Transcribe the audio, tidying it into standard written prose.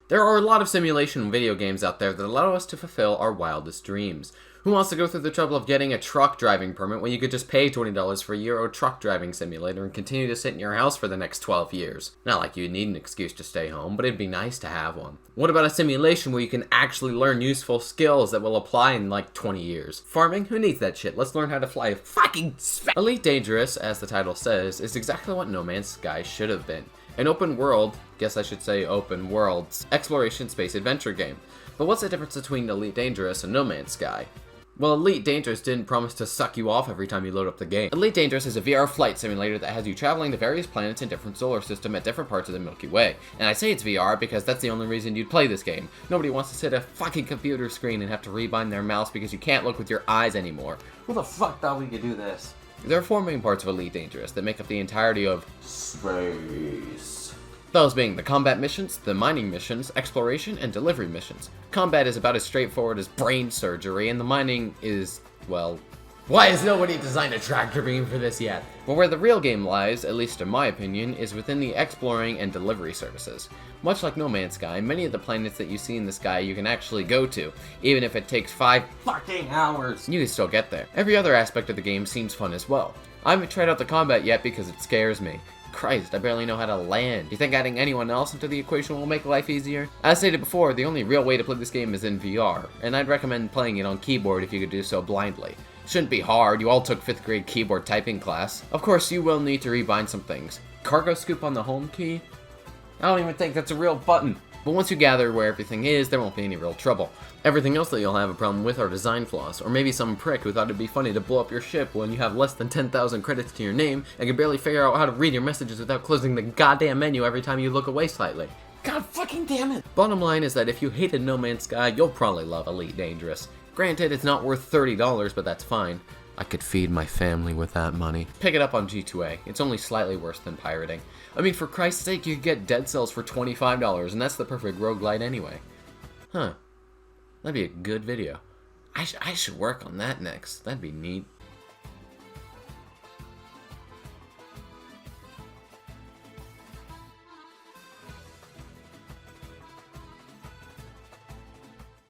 There are a lot of simulation video games out there that allow us to fulfill our wildest dreams. Who wants to go through the trouble of getting a truck driving permit when you could just pay $20 for a Euro truck driving simulator and continue to sit in your house for the next 12 years? Not like you need an excuse to stay home, but it'd be nice to have one. What about a simulation where you can actually learn useful skills that will apply in like 20 years? Farming? Who needs that shit? Let's learn how to fly a fucking Elite Dangerous, as the title says, is exactly what No Man's Sky should have been. An open world, guess I should say open worlds, exploration space adventure game. But what's the difference between Elite Dangerous and No Man's Sky? Well, Elite Dangerous didn't promise to suck you off every time you load up the game. Elite Dangerous is a VR flight simulator that has you traveling to various planets in different solar systems at different parts of the Milky Way. And I say it's VR because that's the only reason you'd play this game. Nobody wants to sit at a fucking computer screen and have to rebind their mouse because you can't look with your eyes anymore. Who the fuck thought we could do this? There are four main parts of Elite Dangerous that make up the entirety of space. Those being the combat missions, the mining missions, exploration, and delivery missions. Combat is about as straightforward as brain surgery, and the mining is, well, why has nobody designed a tractor beam for this yet? But where the real game lies, at least in my opinion, is within the exploring and delivery services. Much like No Man's Sky, many of the planets that you see in the sky you can actually go to, even if it takes 5 fucking hours. You can still get there. Every other aspect of the game seems fun as well. I haven't tried out the combat yet because it scares me. Christ, I barely know how to land. You think adding anyone else into the equation will make life easier? As stated before, the only real way to play this game is in VR, and I'd recommend playing it on keyboard if you could do so blindly. Shouldn't be hard, you all took 5th grade keyboard typing class. Of course, you will need to rebind some things. Cargo scoop on the home key? I don't even think that's a real button. But once you gather where everything is, there won't be any real trouble. Everything else that you'll have a problem with are design flaws, or maybe some prick who thought it'd be funny to blow up your ship when you have less than 10,000 credits to your name and can barely figure out how to read your messages without closing the goddamn menu every time you look away slightly. God fucking damn it! Bottom line is that if you hated No Man's Sky, you'll probably love Elite Dangerous. Granted, it's not worth $30, but that's fine. I could feed my family with that money. Pick it up on G2A. It's only slightly worse than pirating. I mean, for Christ's sake, you could get Dead Cells for $25, and that's the perfect roguelite anyway. Huh. That'd be a good video. I should work on that next. That'd be neat.